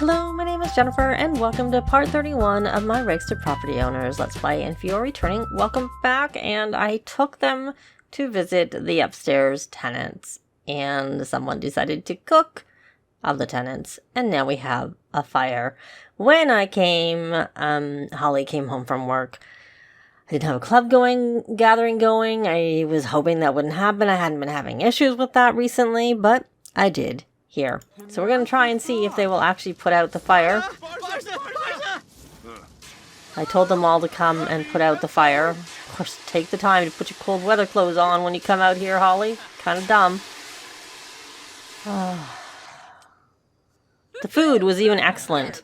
Hello, my name is Jennifer, and welcome to part 31 of my Registered Property Owners Let's Play. And if you're returning, welcome back. And I took them to visit the upstairs tenants, and someone decided to cook of the tenants, and now we have a fire. When I came, Hollie came home from work. I didn't have a club gathering going. I was hoping that wouldn't happen. I hadn't been having issues with that recently, but I did here. So we're going to try and see if they will actually put out the fire. I told them all to come and put out the fire. Of course, take the time to put your cold weather clothes on when you come out here, Hollie. Kind of dumb. The food was even excellent.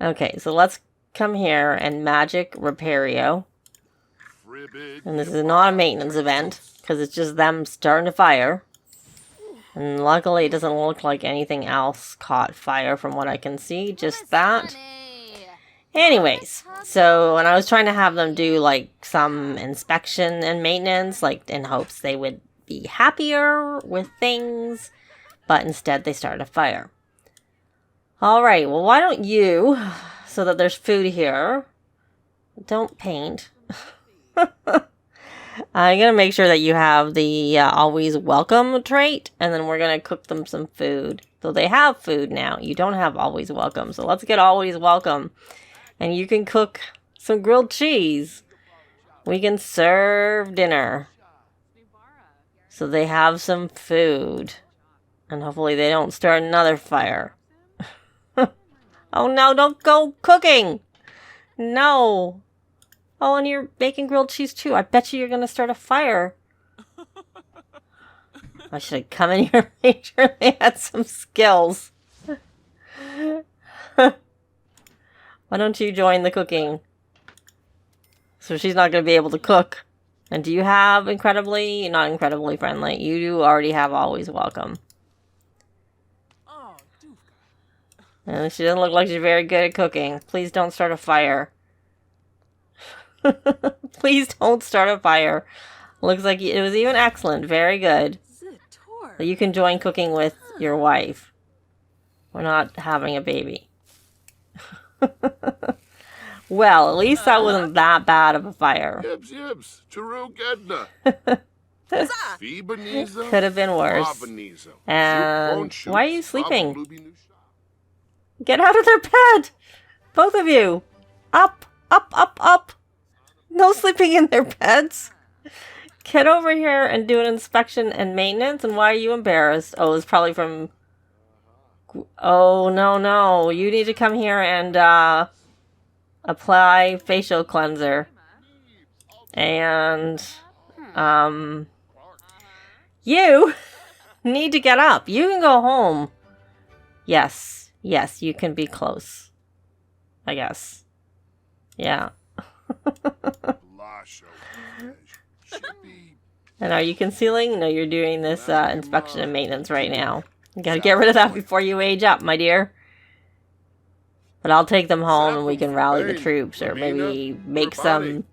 Okay, so let's come here and magic Repario. And this is not a maintenance event, because it's just them starting a fire. And luckily it doesn't look like anything else caught fire from what I can see, just that. Anyways, so when I was trying to have them do like some inspection and maintenance, like in hopes they would be happier with things, but instead they started a fire. Alright, well why don't you, so that there's food here, don't paint. I'm going to make sure that you have the always welcome trait, and then we're going to cook them some food. So they have food now. You don't have always welcome, so let's get always welcome. And you can cook some grilled cheese. We can serve dinner. So they have some food. And hopefully they don't start another fire. Oh no, don't go cooking! No! Oh, and you're making grilled cheese too. I bet you're going to start a fire. I should have come in here and made sure they had some skills. Why don't you join the cooking? So she's not going to be able to cook. And do you have incredibly, not incredibly friendly, you do already have always welcome. And she doesn't look like she's very good at cooking. Please don't start a fire. Please don't start a fire. Looks like it was even excellent. Very good. You can join cooking with your wife. We're not having a baby. Well, at least that wasn't that bad of a fire. Could have been worse. And why are you sleeping? Get out of their bed! Both of you! Up! Up, up, up! No sleeping in their beds! Get over here and do an inspection and maintenance, and why are you embarrassed? Oh, it's probably from... Oh, no. You need to come here and, apply facial cleanser. And, you need to get up. You can go home. Yes, you can be close. I guess. Yeah. And are you concealing? No, you're doing this inspection and maintenance right now. You gotta get rid of that before you age up, my dear. But I'll take them home and we can rally the troops, or maybe make some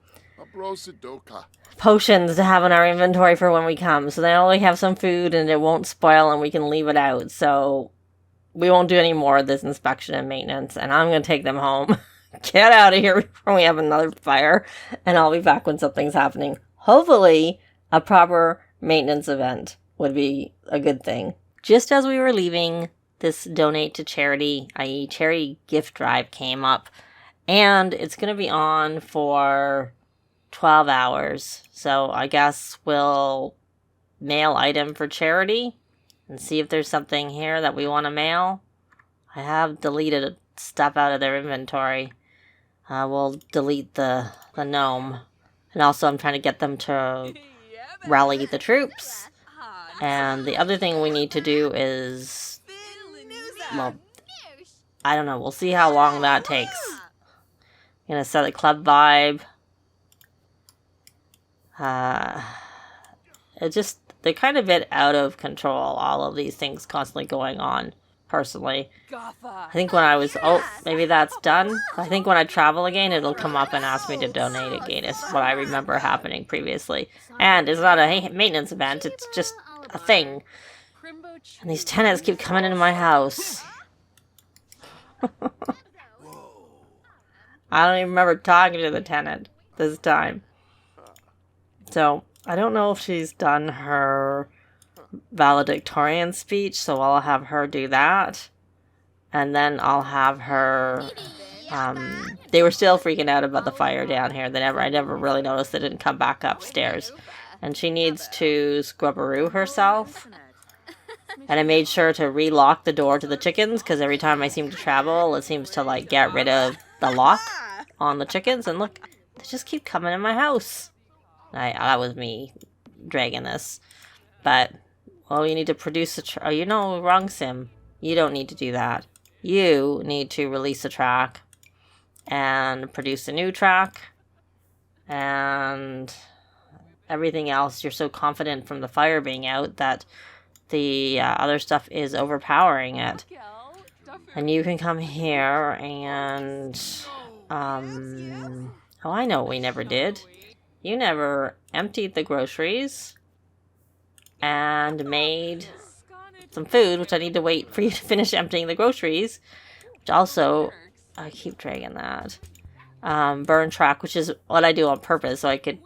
potions to have in our inventory for when we come. So they only have some food and it won't spoil and we can leave it out. So we won't do any more of this inspection and maintenance, and I'm gonna take them home. Get out of here before we have another fire, and I'll be back when something's happening. Hopefully, a proper maintenance event would be a good thing. Just as we were leaving, this donate to charity, i.e. charity gift drive came up, and it's going to be on for 12 hours. So I guess we'll mail item for charity and see if there's something here that we want to mail. I have deleted stuff out of their inventory. We'll delete the gnome. And also I'm trying to get them to rally the troops. And the other thing we need to do is... Well, I don't know. We'll see how long that takes. I'm going to set a club vibe. They're kind of a bit out of control, all of these things constantly going on. Personally, I think when I was... Oh, maybe that's done. I think when I travel again, it'll come up and ask me to donate again. It's what I remember happening previously. And it's not a maintenance event, it's just a thing. And these tenants keep coming into my house. I don't even remember talking to the tenant this time. So, I don't know if she's done her valedictorian speech, so I'll have her do that. And then I'll have her... they were still freaking out about the fire down here. I never really noticed they didn't come back upstairs. And she needs to scrubberoo herself. And I made sure to relock the door to the chickens, because every time I seem to travel, it seems to, like, get rid of the lock on the chickens. And look, they just keep coming in my house. That was me dragging this. But, well, you need to produce a... oh, you know, wrong sim. You don't need to do that. You need to release a track and produce a new track. And everything else, you're so confident from the fire being out that the other stuff is overpowering it. And you can come here and... oh, I know what we never did. You never emptied the groceries and made some food, which I need to wait for you to finish emptying the groceries. Which also, I keep dragging that. Burn track, which is what I do on purpose, so I could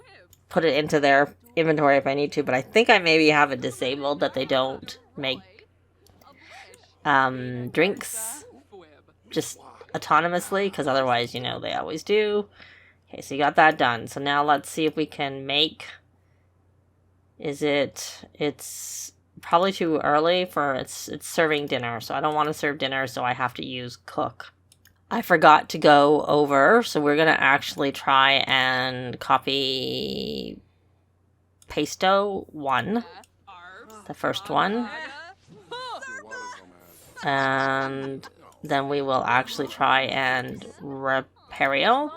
put it into their inventory if I need to. But I think I maybe have it disabled that they don't make drinks just autonomously, because otherwise, you know, they always do. Okay, so you got that done. So now let's see if we can make... It's probably too early for... It's serving dinner, so I don't want to serve dinner, so I have to use cook. I forgot to go over, so we're going to actually try and copy Pasto 1. The first one. And then we will actually try and Repario,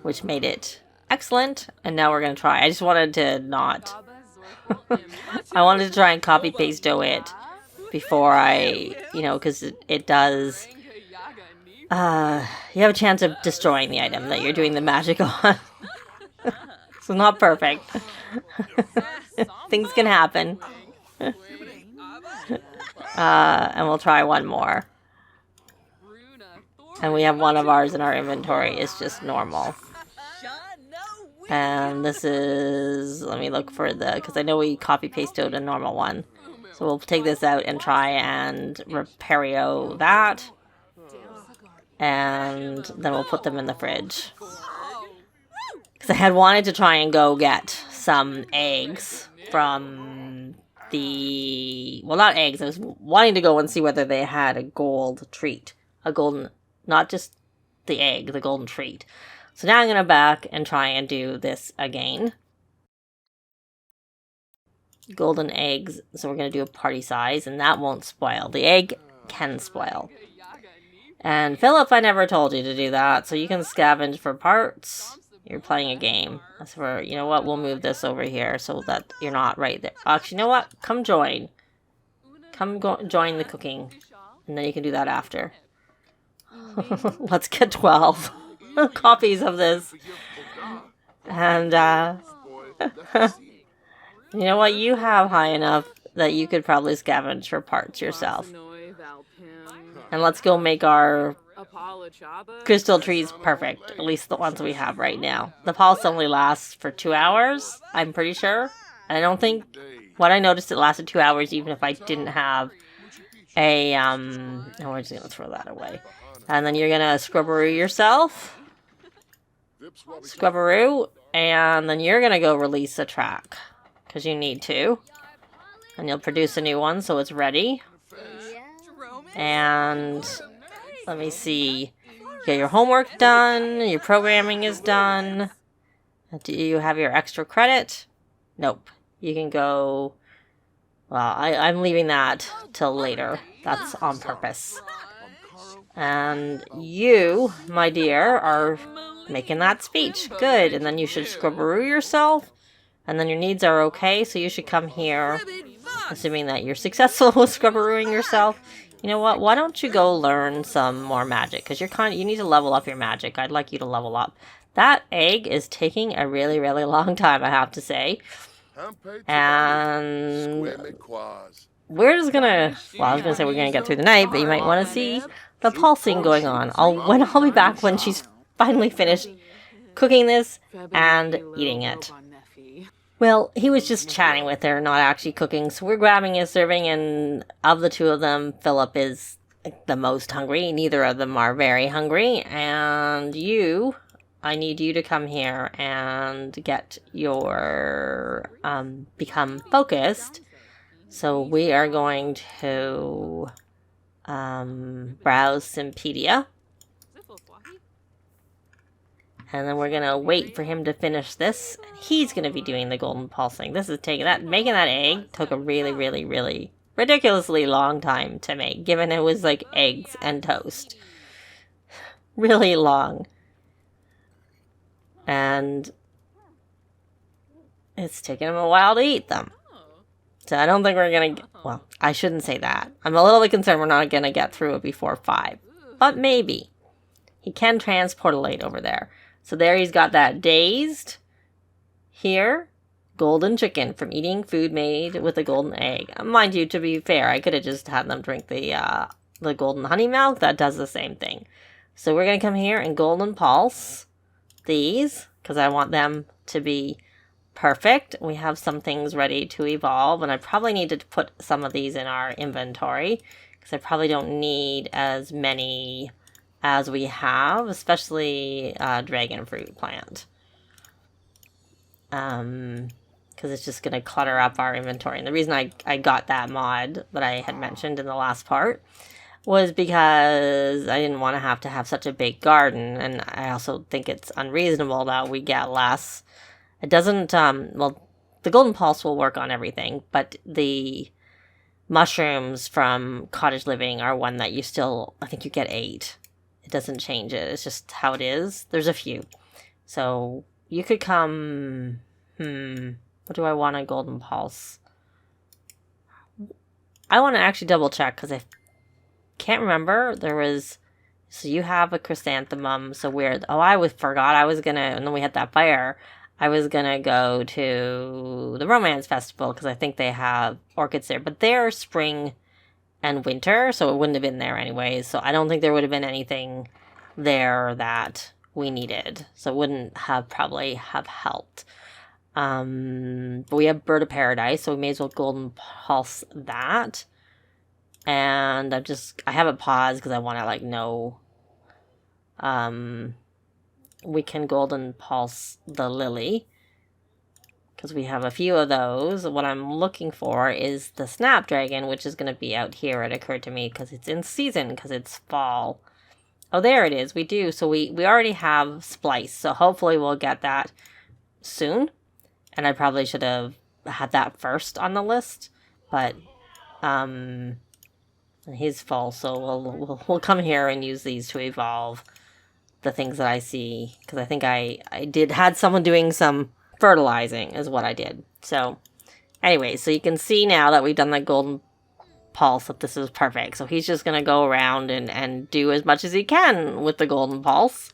which made it excellent. And now we're going to try. I just wanted to not... I wanted to try and copy Pasto it before I, you know, because it does... you have a chance of destroying the item that you're doing the magic on. So not perfect. Things can happen. And we'll try one more. And we have one of ours in our inventory. It's just normal. And this is... Let me look for the... Because I know we copy-pasted a normal one. So we'll take this out and try and Repario that. And then we'll put them in the fridge. Because I had wanted to try and go get some eggs from the... Well, not eggs. I was wanting to go and see whether they had a gold treat. A golden... Not just the egg, the golden treat. So now I'm going to back and try and do this again. Golden eggs. So we're going to do a party size, and that won't spoil. The egg can spoil. And Philip, I never told you to do that. So you can scavenge for parts. You're playing a game. That's for, you know what, we'll move this over here so that you're not right there. Actually, you know what? Come join. Join the cooking. And then you can do that after. Let's get 12 copies of this. And, you know what? You have high enough that you could probably scavenge for parts yourself. And let's go make our crystal trees perfect. At least the ones we have right now. The pulse only lasts for 2 hours, I'm pretty sure. And I don't think... What I noticed, it lasted 2 hours even if I didn't have a... Oh, we're just going to throw that away. And then you're going to scrubberoo yourself. Scrubberoo. And then you're going to go release a track. Because you need to. And you'll produce a new one so it's ready. And let me see. Get your homework done. Your programming is done. Do you have your extra credit? Nope. You can go... Well, I'm leaving that till later. That's on purpose. And you, my dear, are making that speech. Good. And then you should scrubberoo yourself. And then your needs are okay, so you should come here. Assuming that you're successful with scrubberooing yourself. You know what? Why don't you go learn some more magic? Because you need to level up your magic. I'd like you to level up. That egg is taking a really, really long time, I have to say. And we're just gonna, well, I was gonna say we're gonna get through the night, but you might want to see the pulsing going on. I'll be back when she's finally finished cooking this and eating it. Well, he was just chatting with her, not actually cooking, so we're grabbing his serving, and of the two of them, Philip is the most hungry. Neither of them are very hungry, and I need you to come here and get your, become focused. So we are going to, browse Simpedia. And then we're going to wait for him to finish this. And he's going to be doing the golden pulsing. This is making that egg took a really, really, really ridiculously long time to make, given it was like eggs and toast. Really long. And it's taken him a while to eat them. So I don't think we're going to, well, I shouldn't say that. I'm a little bit concerned we're not going to get through it before 5. But maybe. He can transportalate over there. So there he's got that dazed. Here, golden chicken from eating food made with a golden egg. Mind you, to be fair, I could have just had them drink the golden honey milk. That does the same thing. So we're going to come here and golden pulse these, because I want them to be perfect. We have some things ready to evolve, and I probably need to put some of these in our inventory, because I probably don't need as many as we have, especially dragon fruit plant. Because it's just going to clutter up our inventory. And the reason I got that mod that I had mentioned in the last part was because I didn't want to have such a big garden. And I also think it's unreasonable that we get less. It doesn't, well, the golden pulse will work on everything, but the mushrooms from cottage living are one that you still, I think you get 8. It doesn't change it. It's just how it is. There's a few. So you could come, what do I want a golden pulse? I want to actually double check because I can't remember. There was, so you have a chrysanthemum. So weird. Oh, I forgot I was going to, and then we had that fire. I was going to go to the Romance Festival because I think they have orchids there. But they're spring and winter, so it wouldn't have been there anyways. So I don't think there would have been anything there that we needed. So it wouldn't have probably have helped. But we have Bird of Paradise, so we may as well golden pulse that. And I have it paused because I want to know. We can golden pulse the lily, because we have a few of those. What I'm looking for is the snapdragon, which is going to be out here. It occurred to me because it's in season, because it's fall. Oh, there it is. We do. So we already have splice. So hopefully we'll get that soon. And I probably should have had that first on the list. But he's full. So we'll come here and use these to evolve the things that I see. Because I think I had someone doing some fertilizing is what I did. So anyway, so you can see now that we've done the golden pulse that this is perfect. So he's just going to go around and do as much as he can with the golden pulse.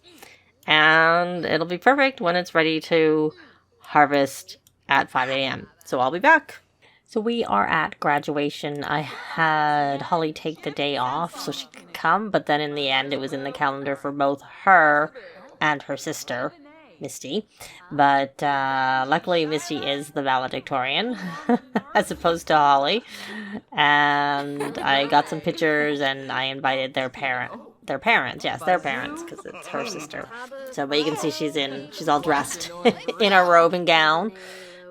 And it'll be perfect when it's ready to harvest at 5 a.m. So I'll be back. So we are at graduation. I had Hollie take the day off so she could come. But then in the end, it was in the calendar for both her and her sister, Misty. But luckily Misty is the valedictorian as opposed to Hollie. And I got some pictures and I invited their parents, because it's her sister. So, but you can see she's all dressed in a robe and gown,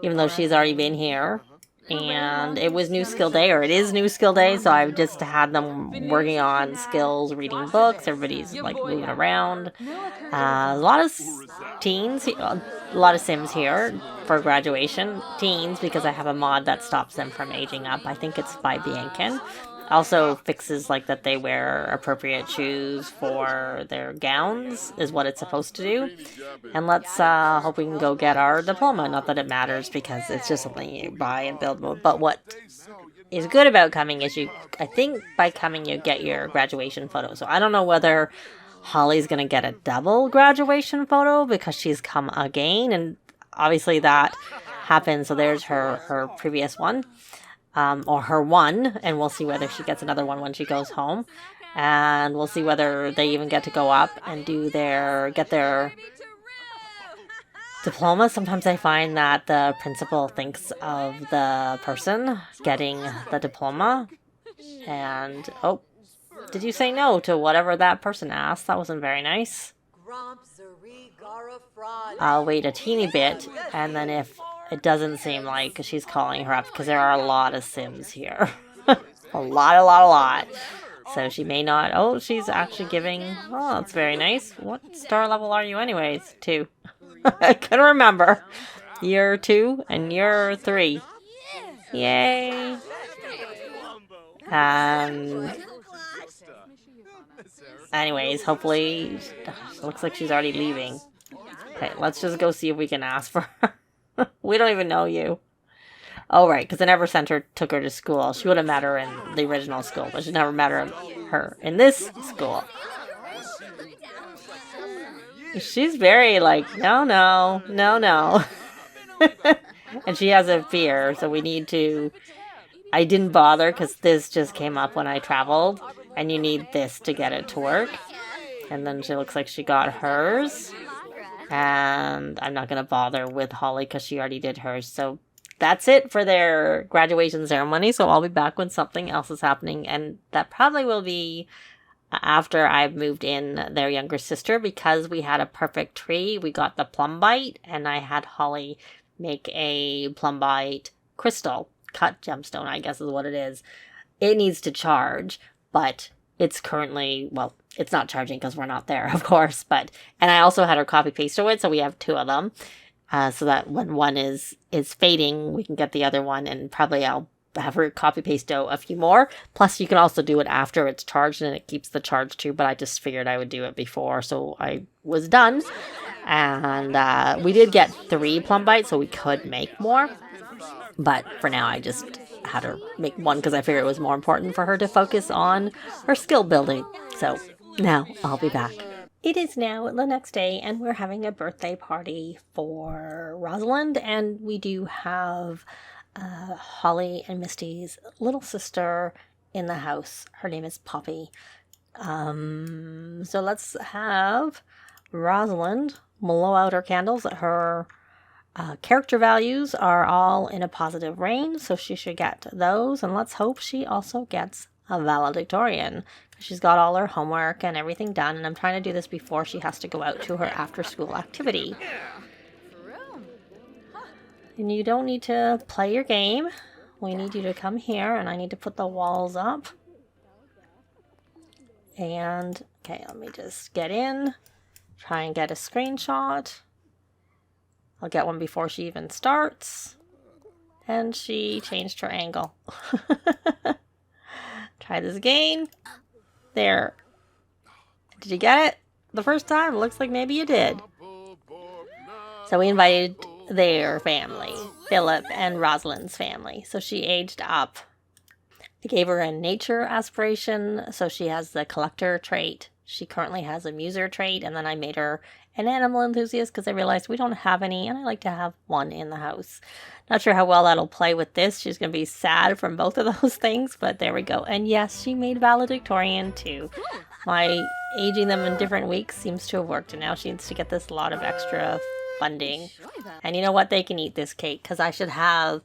even though she's already been here. And it was New Skill Day, or it is New Skill Day, so I've just had them working on skills, reading books. Everybody's moving around. A lot of teens, a lot of Sims here for graduation. Teens, because I have a mod that stops them from aging up. I think it's by Bandicam. Also fixes that they wear appropriate shoes for their gowns is what it's supposed to do. And let's hope we can go get our diploma. Not that it matters because it's just something you buy and build. But what is good about coming is I think by coming you get your graduation photo. So I don't know whether Hollie's going to get a double graduation photo because she's come again. And obviously that happen. So there's her previous one, or her one, and we'll see whether she gets another one when she goes home. And we'll see whether they even get to go up and get their diploma. Sometimes I find that the principal thinks of the person getting the diploma. And, oh, did you say no to whatever that person asked? That wasn't very nice. I'll wait a teeny bit, and then if it doesn't seem like she's calling her up, because there are a lot of Sims here. a lot. So she may not. Oh, she's actually giving. Oh, that's very nice. What star level are you anyways? 2. I couldn't remember. You're 2 and you're 3. Yay. Anyways, hopefully, looks like she's already leaving. Okay, let's just go see if we can ask for her. We don't even know you. Oh, right, because I never took her to school. She would have met her in the original school, but she never met her in this school. She's very like, no. And she has a fear, so we need to... I didn't bother because this just came up when I traveled, and you need this to get it to work. And then she looks like she got hers. And I'm not going to bother with Hollie because she already did hers, so... That's it for their graduation ceremony, so I'll be back when something else is happening, and that probably will be after I've moved in their younger sister, because we had a perfect tree. We got the plumbite, and I had Hollie make a plumbite crystal, cut gemstone, I guess is what it is. It needs to charge, but it's currently, well, it's not charging because we're not there, of course, and I also had her copy paste to it, so we have 2 of them. So that when one is fading, we can get the other one, and probably I'll have her copy paste a few more. Plus, you can also do it after it's charged, and it keeps the charge too, but I just figured I would do it before, so I was done. And we did get 3 plumbites, so we could make more. But for now, I just had her make 1 because I figured it was more important for her to focus on her skill building. So now I'll be back. It is now the next day, and we're having a birthday party for Rosalind, and we do have Hollie and Misty's little sister in the house. Her name is Poppy. So let's have Rosalind blow out her candles. Her character values are all in a positive range, so she should get those, and let's hope she also gets a valedictorian. She's got all her homework and everything done, and I'm trying to do this before she has to go out to her after-school activity. And you don't need to play your game. We need you to come here, and I need to put the walls up. And, okay, let me just get in, try and get a screenshot. I'll get one before she even starts. And she changed her angle. Try this again. There. Did you get it the first time? Looks like maybe you did. So we invited their family, Philip and Rosalind's family. So she aged up. I gave her a nature aspiration, so she has the collector trait. She currently has a muser trait, and then I made her an animal enthusiast because I realized we don't have any, and I like to have one in the house. Not sure how well that'll play with this. She's going to be sad from both of those things, but there we go. And yes, she made valedictorian too. My aging them in different weeks seems to have worked, and now she needs to get this lot of extra funding. And you know what? They can eat this cake because I should have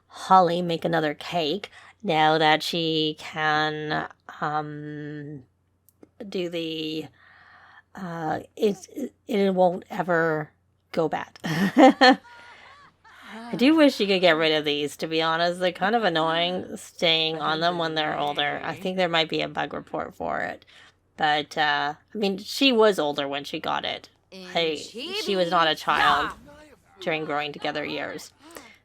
Hollie make another cake now that she can do the it won't ever go bad. I do wish you could get rid of these, to be honest. They're kind of annoying staying on them when they're older. I think there might be a bug report for it. But, I mean, she was older when she got it. She was not a child during growing together years.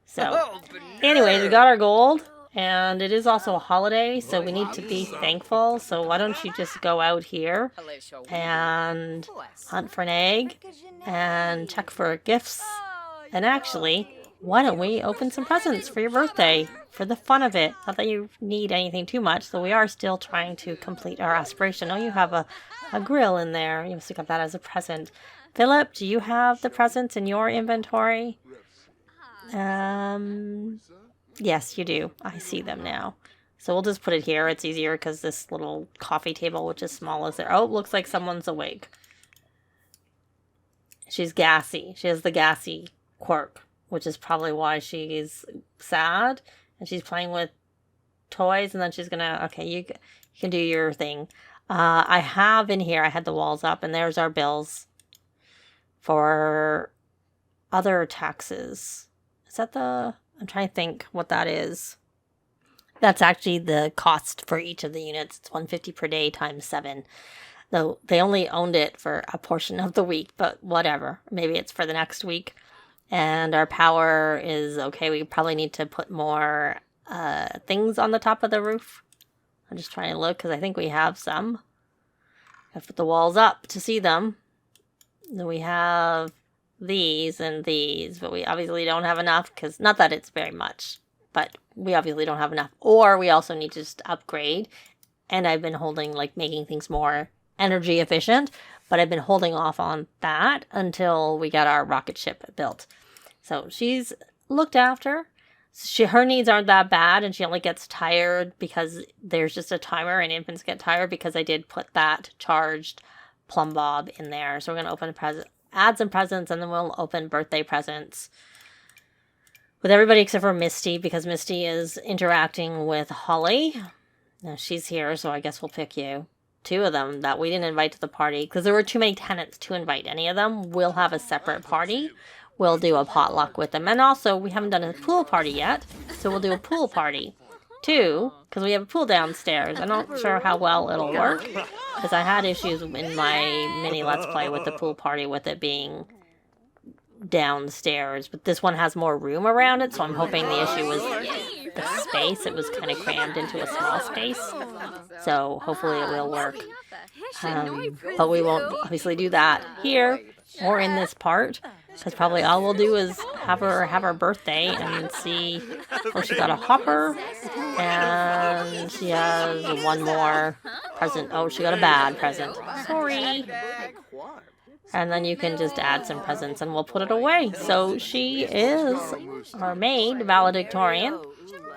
So, anyways, we got our gold. And it is also a holiday, so we need to be thankful. So why don't you just go out here and hunt for an egg and check for gifts. And actually, why don't we open some presents for your birthday for the fun of it? Not that you need anything too much, so we are still trying to complete our aspiration. Oh, you have a grill in there. You must have got that as a present. Philip, do you have the presents in your inventory? Yes, you do. I see them now. So we'll just put it here. It's easier because this little coffee table, which is small, is there. Oh, looks like someone's awake. She's gassy. She has the gassy quirk, which is probably why she's sad. And she's playing with toys, and then she's gonna, okay, you can do your thing. I have in here, I had the walls up, and there's our bills for other taxes. Is that the, I'm trying to think what that is. That's actually the cost for each of the units. It's $150 per day times 7. Though they only owned it for a portion of the week, but whatever. Maybe it's for the next week. And our power is okay. We probably need to put more things on the top of the roof. I'm just trying to look because I think we have some. I have to put the walls up to see them. Then we have these and these, but we obviously don't have enough because, not that it's very much, but we obviously don't have enough. Or we also need to just upgrade. And I've been holding, like, making things more energy efficient, but I've been holding off on that until we got our rocket ship built. So she's looked after. Her needs aren't that bad, and she only gets tired because there's just a timer, and infants get tired because I did put that charged plumb bob in there. So we're going to open a present, add some presents, and then we'll open birthday presents with everybody except for Misty, because Misty is interacting with Hollie. Now she's here, so I guess we'll pick you. 2 of them that we didn't invite to the party because there were too many tenants to invite any of them. We'll have a separate party. We'll do a potluck with them. And also, we haven't done a pool party yet, so we'll do a pool party too, because we have a pool downstairs. I'm not sure how well it'll work because I had issues in my mini Let's Play with the pool party with it being downstairs, but this one has more room around it, so I'm hoping the issue was the space. It was kind of crammed into a small space, so hopefully it will work. But we won't obviously do that here or in this part, because probably all we'll do is have her birthday and see. Oh, she got a hopper, and she has one more present. Oh, she got a bad present. Sorry. And then you can just add some presents and we'll put it away. So she is our maid, valedictorian.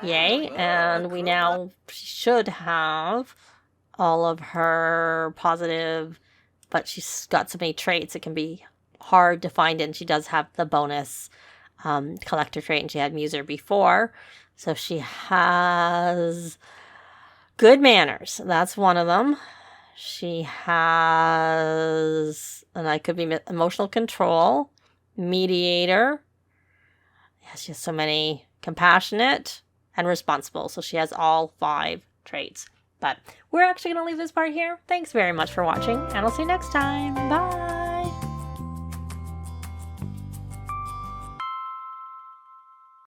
Yay. And we now should have all of her positive, but she's got so many traits it can be hard to find. And she does have the bonus collector trait, and she had Muser before. So she has good manners. That's one of them. She has, and I could be emotional control, mediator. Yeah, she has so many, compassionate and responsible. So she has all 5 traits. But we're actually going to leave this part here. Thanks very much for watching, and I'll see you next time. Bye.